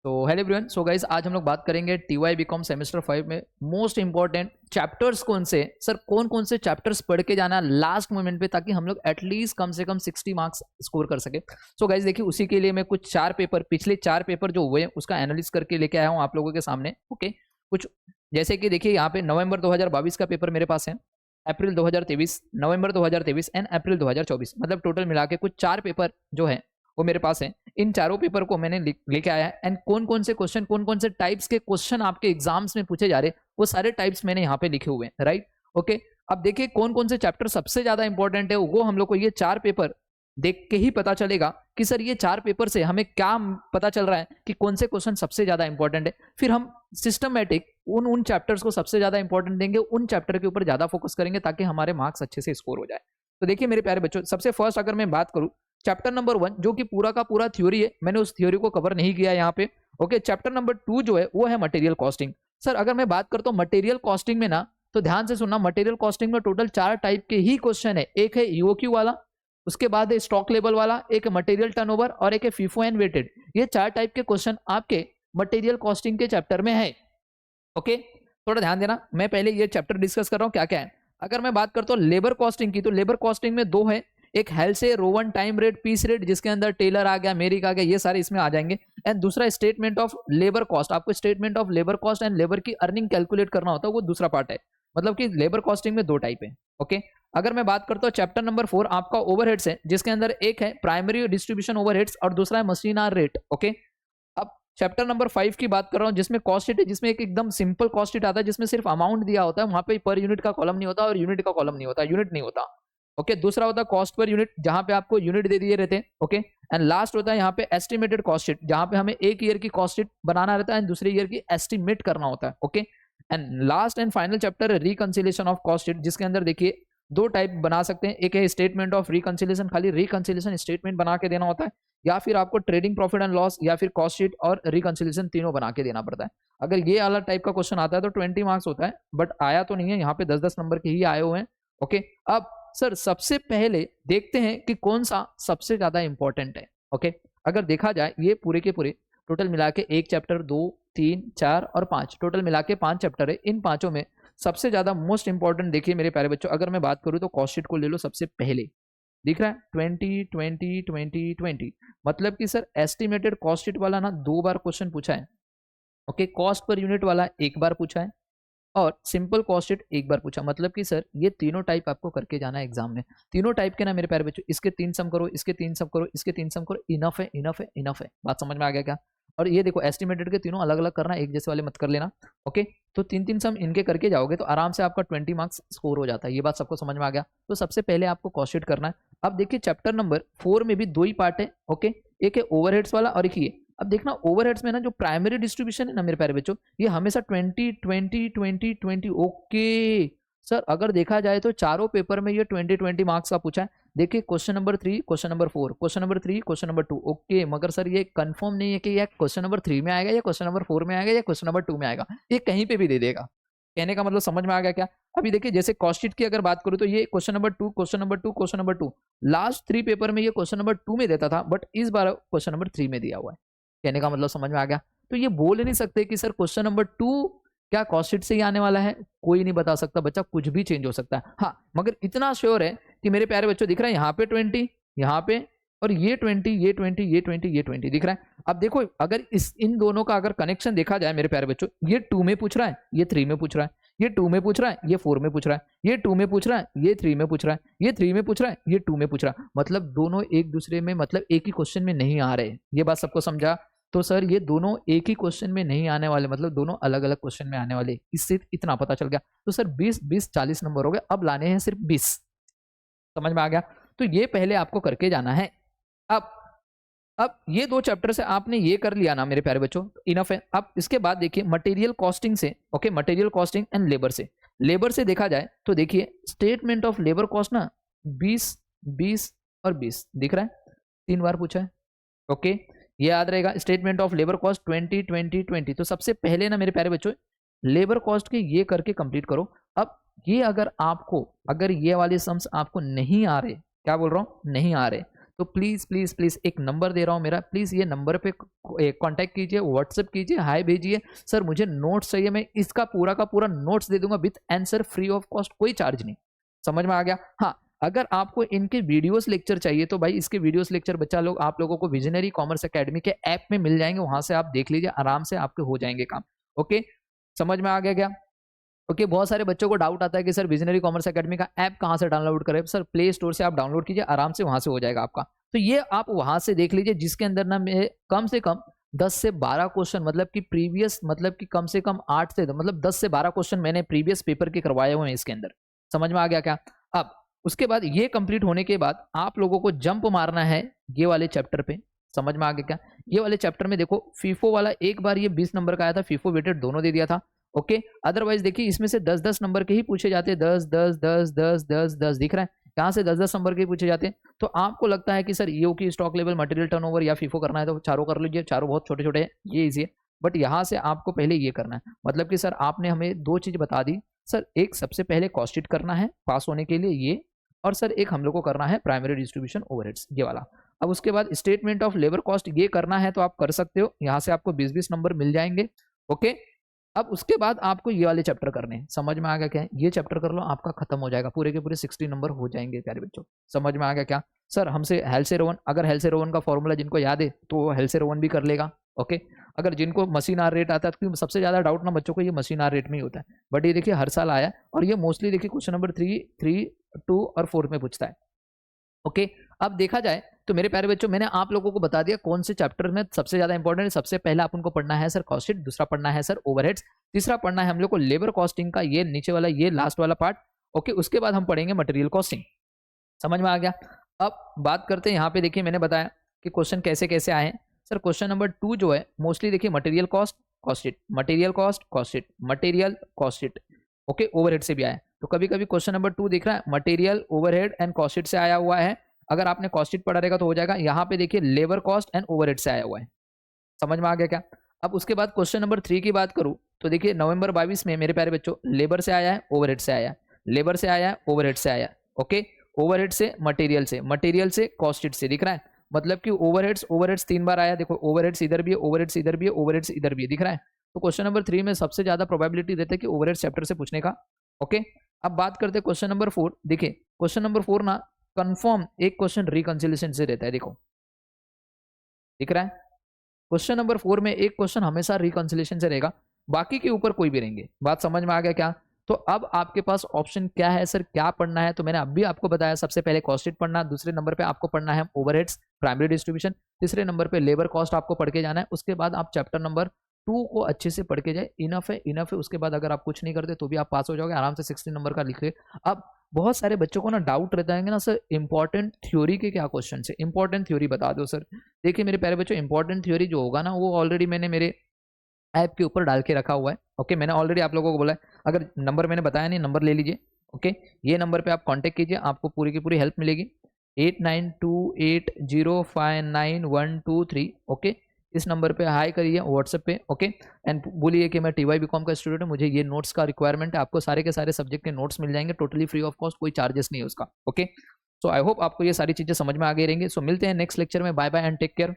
तो hello everyone, so guys आज हम लोग बात करेंगे टीवाई बीकॉम सेमेस्टर 5 में मोस्ट इंपॉर्टेंट चैप्टर्स कौन से सर, कौन कौन से चैप्टर्स पढ़ के जाना लास्ट मोमेंट पे, ताकि हम लोग एटलीस्ट कम से कम 60 मार्क्स स्कोर कर सके। सो गाइस देखिए, उसी के लिए मैं कुछ पिछले चार पेपर जो हुए उसका एनालिसिस करके लेके आया हूँ आप लोगों के सामने। ओके, कुछ जैसे कि देखिए यहाँ पे नवंबर 2022 का पेपर मेरे पास है, अप्रैल 2023, नवंबर 2023 एंड अप्रैल 2024, मतलब टोटल मिला के कुछ 4 पेपर जो है वो मेरे पास है। इन चारों पेपर को मैंने लेके आया है एंड कौन कौन से क्वेश्चन, कौन कौन से टाइप्स के क्वेश्चन आपके एग्जाम्स में पूछे जा रहे वो सारे टाइप्स मैंने यहाँ पे लिखे हुए हैं, राइट। ओके, अब देखिए कौन कौन से चैप्टर सबसे ज्यादा इंपॉर्टेंट है, वो हम लोग को ये 4 पेपर देख के ही पता चलेगा कि सर ये 4 पेपर से हमें क्या पता चल रहा है कि कौन से क्वेश्चन सबसे ज्यादा इंपॉर्टेंट है। फिर हम सिस्टमेटिक उन चैप्टर्स को सबसे ज्यादा इंपॉर्टेंट देंगे, उन चैप्टर के ऊपर ज्यादा फोकस करेंगे ताकि हमारे मार्क्स अच्छे से स्कोर हो जाए। तो देखिए मेरे प्यारे बच्चों, सबसे फर्स्ट अगर मैं बात करूं चैप्टर नंबर 1 जो कि पूरा का पूरा थ्योरी है, मैंने उस थ्योरी को कवर नहीं किया यहाँ पे। ओके, चैप्टर नंबर 2 जो है वो है मटेरियल कॉस्टिंग। सर अगर मैं बात करता हूँ मटेरियल कॉस्टिंग में ना, तो ध्यान से सुनना, मटेरियल कॉस्टिंग में टोटल 4 टाइप के ही क्वेश्चन है। एक है ईओक्यू वाला, उसके बाद है स्टॉक लेवल वाला, एक मटेरियल टर्नओवर और एक है फीफो एंड वेटेड। ये 4 टाइप के क्वेश्चन आपके मटेरियल कॉस्टिंग के चैप्टर में है। ओके, थोड़ा ध्यान देना, मैं पहले ये चैप्टर डिस्कस कर रहा हूँ क्या क्या है। अगर मैं बात करता हूँ लेबर कॉस्टिंग की, तो लेबर कॉस्टिंग में 2 है, एक Halsey, Rowan, time rate, piece rate, जिसके अंदर टेलर आ गया, मेरिक आ गया, ये सारे इसमें आ जाएंगे। एंड दूसरा स्टेटमेंट ऑफ लेबर कॉस्ट, आपको statement of labour cost and labour की अर्निंग कैलकुलेट करना होता है, वो दूसरा पार्ट है। मतलब कि लेबर कॉस्टिंग में 2 टाइप है। ओके, अगर मैं बात करता हूँ चैप्टर नंबर 4 आपका ओवरहेड्स है, जिसके अंदर एक है प्राइमरी डिस्ट्रीब्यूशन ओवरहेड्स और दूसरा है मशीन आर रेट। ओके, अब चैप्टर नंबर 5 की बात कर रहा हूँ जिसमें कॉस्ट शीट है, जिसमें एक एकदम सिंपल कॉस्ट शीट आता है, जिसमें सिर्फ अमाउंट दिया होता है, वहां पे पर यूनिट का कॉलम नहीं होता और यूनिट का कॉलम नहीं होता, यूनिट नहीं होता। ओके, दूसरा होता है कॉस्ट पर यूनिट, जहां पे आपको यूनिट दे दिए रहते हैं। ओके, एंड लास्ट होता है यहाँ पे एस्टिमेटेड कॉस्ट शीट, जहां पे हमें एक ईयर की कॉस्ट शीट बनाना रहता है एंड दूसरे ईयर की एस्टिमेट करना होता है। Okay, and last and final chapter है रिकंसिलिएशन ऑफ कॉस्ट शीट, जिसके अंदर देखिए 2 टाइप बना सकते हैं। एक है स्टेटमेंट ऑफ रिकंसिलिएशन, खाली रिकंसिलिएशन स्टेटमेंट बना के देना होता है, या फिर आपको ट्रेडिंग प्रॉफिट एंड लॉस या फिर कॉस्ट शीट और रिकंसिलिएशन तीनों बना के देना पड़ता है। अगर ये अलग टाइप का क्वेश्चन आता है तो 20 मार्क्स होता है, बट आया तो नहीं है, यहाँ पे 10-10 नंबर के ही आए हुए हैं। ओके, अब सर सबसे पहले देखते हैं कि कौन सा सबसे ज्यादा इंपॉर्टेंट है। ओके, अगर देखा जाए ये पूरे के पूरे टोटल मिला के 1 चैप्टर 2 3 4 और 5, टोटल मिला के 5 चैप्टर है। इन पांचों में सबसे ज्यादा मोस्ट इंपॉर्टेंट देखिए मेरे प्यारे बच्चों, अगर मैं बात करूं तो कॉस्ट शीट को ले लो सबसे पहले। दिख रहा है 20 20 20 20, मतलब कि सर एस्टिमेटेड कॉस्ट शीट वाला ना 2 बार क्वेश्चन पूछा है। ओके, कॉस्ट पर यूनिट वाला 1 बार पूछा है और सिंपल कॉस्ट शीट 1 बार पूछा। मतलब कि सर ये तीनों टाइप आपको करके जाना है एग्जाम में। तीनों टाइप के ना मेरे प्यारे बच्चों, इसके 3 सम करो, इसके 3 सम करो, इसके 3 सम करो, इनफ है, इनफ है, इनफ है। बात समझ में आ गया क्या? और ये देखो एस्टिमेटेड के तीनों अलग अलग करना, एक जैसे वाले मत कर लेना। ओके, तो 3-3 सम इनके करके जाओगे तो आराम से आपका 20 मार्क्स स्कोर हो जाता है। ये बात सबको समझ में आ गया? तो सबसे पहले आपको कॉस्ट शीट करना है। अब देखिए चैप्टर नंबर 4 में भी 2 ही पार्ट है। ओके, एक है ओवरहेड्स वाला और एक ये। अब देखना ओवरहेड्स में ना जो प्राइमरी डिस्ट्रीब्यूशन है ना मेरे प्यारे बच्चों, ये हमेशा 20 20 20 20। ओके सर, अगर देखा जाए तो चारों पेपर में ये 20 मार्क्स का पूछा है। देखिए question number 3, question number 4, question number 3, question number 2। Okay, मगर सर ये कंफर्म नहीं है कि ये क्वेश्चन नंबर 3 में आएगा या क्वेश्चन नंबर 4 में आएगा या क्वेश्चन नंबर 2 में आएगा, ये कहीं पे भी दे देगा। कहने का मतलब समझ में आ गया क्या? अभी देखिए जैसे कॉस्ट शीट की अगर बात करूं तो ये question number 2, question number 2, question number 2, last 3 paper में ये क्वेश्चन नंबर 2 में देता था, बट इस बार क्वेश्चन नंबर 3 में दिया हुआ है। कहने का मतलब समझ में आ गया? तो ये बोल नहीं सकते कि सर क्वेश्चन नंबर 2 क्या कॉस्ट शीट से ही आने वाला है, कोई नहीं बता सकता बच्चा, कुछ भी चेंज हो सकता है। हाँ, मगर इतना श्योर है कि मेरे प्यारे बच्चों दिख रहा है यहाँ पे 20, यहाँ पे, और ये 20, ये 20, ये 20, ये 20 दिख रहा है। अब देखो अगर इन दोनों का अगर कनेक्शन देखा जाए मेरे प्यारे बच्चों, ये 2 में पूछ रहा है, ये 3 में पूछ रहा है, ये 2 में पूछ रहा है, ये 4 में पूछ रहा है, ये 2 में पूछ रहा है, ये 3 में पूछ रहा है, ये 3 में पूछ रहा है, ये 2 में पूछ रहा है। मतलब दोनों एक दूसरे में, मतलब एक ही क्वेश्चन में नहीं आ रहे। ये बात सबको समझा? तो सर ये दोनों एक ही क्वेश्चन में नहीं आने वाले, मतलब दोनों अलग अलग क्वेश्चन में आने वाले। इससे इतना पता चल गया। तो सर 20 40 नंबर हो गए, अब लाने हैं सिर्फ 20। समझ में आ गया? तो ये पहले आपको करके जाना है। अब ये 2 चैप्टर से आपने ये कर लिया ना मेरे प्यारे बच्चों, इनफ है। अब इसके बाद देखिए मटेरियल कॉस्टिंग से, okay, material costing and labour से देखा जाए तो देखिए स्टेटमेंट ऑफ लेबर कॉस्ट ना 20 20 और 20 दिख रहा है, 3 बार पूछा है। ओके, ये याद रहेगा, स्टेटमेंट ऑफ लेबर कॉस्ट 20 20 20। तो सबसे पहले ना मेरे प्यारे बच्चों लेबर कॉस्ट के ये करके कंप्लीट करो। अब ये अगर ये वाले सम्स आपको नहीं आ रहे, क्या बोल रहा हूँ, नहीं आ रहे, तो प्लीज प्लीज प्लीज एक नंबर दे रहा हूँ मेरा, प्लीज ये नंबर पे कांटेक्ट कीजिए, व्हाट्सएप कीजिए, हाय भेजिए, सर मुझे नोट्स चाहिए, मैं इसका पूरा का पूरा नोट्स दे दूंगा with answer, free of cost, कोई चार्ज नहीं। समझ में आ गया? हाँ, अगर आपको इनके वीडियोस लेक्चर चाहिए तो भाई इसके वीडियोस लेक्चर बच्चा लोग आप लोगों को विजनरी कॉमर्स एकेडमी के ऐप में मिल जाएंगे, वहां से आप देख लीजिए, आराम से आपके हो जाएंगे काम। ओके, समझ में आ गया क्या? ओके, बहुत सारे बच्चों को डाउट आता है कि सर विजनरी कॉमर्स एकेडमी का ऐप कहाँ से डाउनलोड करें? सर प्ले स्टोर से आप डाउनलोड कीजिए, आराम से वहां से हो जाएगा आपका। तो ये आप वहां से देख लीजिए, जिसके अंदर ना कम से कम 10 से 12 क्वेश्चन, मतलब कि प्रीवियस, मतलब कि कम से कम 8 से मतलब 10 से 12 क्वेश्चन मैंने प्रीवियस पेपर के करवाए हुए हैं इसके अंदर। समझ में आ गया क्या? अब उसके बाद ये कंप्लीट होने के बाद आप लोगों को जंप मारना है ये वाले चैप्टर पे। समझ में आ गया क्या? ये वाले चैप्टर में देखो फीफो वाला एक बार ये 20 नंबर का आया था, फीफो वेटेड दोनों दे दिया था। ओके, अदरवाइज देखिए इसमें से 10-10 नंबर के ही पूछे जाते हैं, 10 दिख रहा है, यहाँ से 10-10 नंबर के ही पूछे जाते हैं। तो आपको लगता है कि सर ईओ की स्टॉक लेवल, मटेरियल टर्नओवर या फीफो करना है तो चारों कर लीजिए, चारों बहुत छोटे छोटे हैं, ये इजी है। बट यहाँ से आपको पहले ये करना है, मतलब कि सर आपने हमें 2 चीज बता दी सर, एक सबसे पहले कॉस्ट शीट करना है पास होने के लिए ये, और सर एक हम लोग को करना है प्राइमरी डिस्ट्रीब्यूशन ओवरहेड्स ये वाला। अब उसके बाद स्टेटमेंट ऑफ लेबर कॉस्ट ये करना है तो आप कर सकते हो, यहाँ से आपको 20-20 नंबर मिल जाएंगे। ओके, अब उसके बाद आपको ये वाले चैप्टर करने हैं। समझ में आ गया क्या? ये चैप्टर कर लो, आपका खत्म हो जाएगा, पूरे के पूरे 60 नंबर हो जाएंगे प्यारे बच्चों। समझ में आ गया क्या? सर हमसे हेल्सेरोवन, अगर हेल्सेरोवन का फॉर्मूला जिनको याद है तो वो हेल्सेरोवन भी कर लेगा। ओके, अगर जिनको मशीन आर रेट आता है, क्योंकि सबसे ज्यादा डाउट ना बच्चों को ये मशीन आर रेट में ही होता है, बट ये देखिए हर साल आया, और ये मोस्टली देखिए क्वेश्चन नंबर 3, 2 और 4 में पूछता है। ओके, अब देखा जाए तो मेरे प्यारे बच्चों मैंने आप लोगों को बता दिया कौन से चैप्टर में सबसे ज्यादा इंपॉर्टेंट है। सबसे पहला आप उनको पढ़ना है सर कॉस्ट शीट, दूसरा पढ़ना है सर ओवरहेड्स, तीसरा पढ़ना है हम लोग को लेबर कॉस्टिंग का ये नीचे वाला, ये लास्ट वाला पार्ट। ओके, उसके बाद हम पढ़ेंगे मटेरियल कॉस्टिंग। समझ में आ गया? अब बात करते हैं, यहाँ पे देखिए मैंने बताया कि क्वेश्चन कैसे कैसे आए हैं। सर क्वेश्चन नंबर 2 जो है मोस्टली देखिए material cost, cost sheet, material cost, cost sheet, material cost sheet. Okay, overhead से भी आया, तो कभी कभी क्वेश्चन नंबर 2 दिख रहा है material overhead and cost sheet से आया हुआ है। अगर आपने कॉस्ट शीट पढ़ा रहेगा तो हो जाएगा। यहाँ पे देखिए लेबर कॉस्ट एंड ओवरहेड से आया हुआ है। समझ में आ गया क्या? अब उसके बाद क्वेश्चन नंबर 3 की बात करूं तो देखिए नवंबर 22 में मेरे प्यारे बच्चों लेबर से आया है, ओवरहेड से आया है, लेबर से आया है, ओवरहेड से आया है। ओके, ओवरहेड से मटेरियल से, मटेरियल से कॉस्ट शीट से, दिख रहा है? मतलब कि ओवरहेड्स, ओवरहेड्स 3 बार आया। देखो ओवरहेड्स इधर भी है, ओवरहेड्स इधर भी है, ओवरहेड्स इधर भी है, दिख रहा है? तो क्वेश्चन नंबर 3 में सबसे ज्यादा प्रोबेबिलिटी देते हैं कि ओवरहेड चैप्टर से पूछने का। ओके, अब बात करते हैं क्वेश्चन नंबर 4। देखिए क्वेश्चन नंबर 4 ना कंफर्म एक क्वेश्चन रिकंसिलिएशन से रहता है। देखो दिख रहा है? क्वेश्चन नंबर 4 में एक क्वेश्चन हमेशा रिकंसिलिएशन से रहेगा, बाकी के ऊपर कोई भी रहेंगे। बात समझ में आ गया क्या? तो अब आपके पास ऑप्शन क्या है सर, क्या पढ़ना है? तो मैंने अभी आपको बताया, सबसे पहले कॉस्ट शीट पढ़ना, दूसरे नंबर पे आपको पढ़ना है ओवरहेड्स, प्राइमरी डिस्ट्रीब्यूशन, तीसरे नंबर पे लेबर कॉस्ट आपको पढ़ के जाना है। उसके बाद आप चैप्टर नंबर 2 को अच्छे से पढ़ के जाए, इनफ है, इनफ है। उसके बाद अगर आप कुछ नहीं करते तो भी आप पास हो जाओगे आराम से, 60 नंबर का लिखे। अब बहुत सारे बच्चों को ना डाउट रहता है ना सर इंपॉर्टेंट थ्योरी के क्या क्वेश्चन है, इंपॉर्टेंट थ्योरी बता दो सर। देखिए मेरे प्यारे बच्चों इंपॉर्टेंट थ्योरी जो होगा ना वो ऑलरेडी मैंने मेरे ऐप के ऊपर डाल के रखा हुआ है। ओके, मैंने ऑलरेडी आप लोगों को बोला है, अगर नंबर मैंने बताया नहीं, नंबर ले लीजिए। ओके, ये नंबर पे आप कांटेक्ट कीजिए, आपको पूरी की पूरी हेल्प मिलेगी। 8928059123। ओके, इस नंबर पे हाई करिए व्हाट्सएप पे। ओके, एंड बोलिए कि मैं TY BCom का स्टूडेंट हूँ, मुझे ये नोट्स का रिक्वायरमेंट है। आपको सारे के सारे सब्जेक्ट के नोट्स मिल जाएंगे टोटली फ्री ऑफ कॉस्ट, कोई चार्जेस नहीं है उसका। ओके, सो आई होप आपको ये सारी चीजें समझ में आ गई रहेंगी। सो मिलते हैं नेक्स्ट लेक्चर में, bye bye and take care.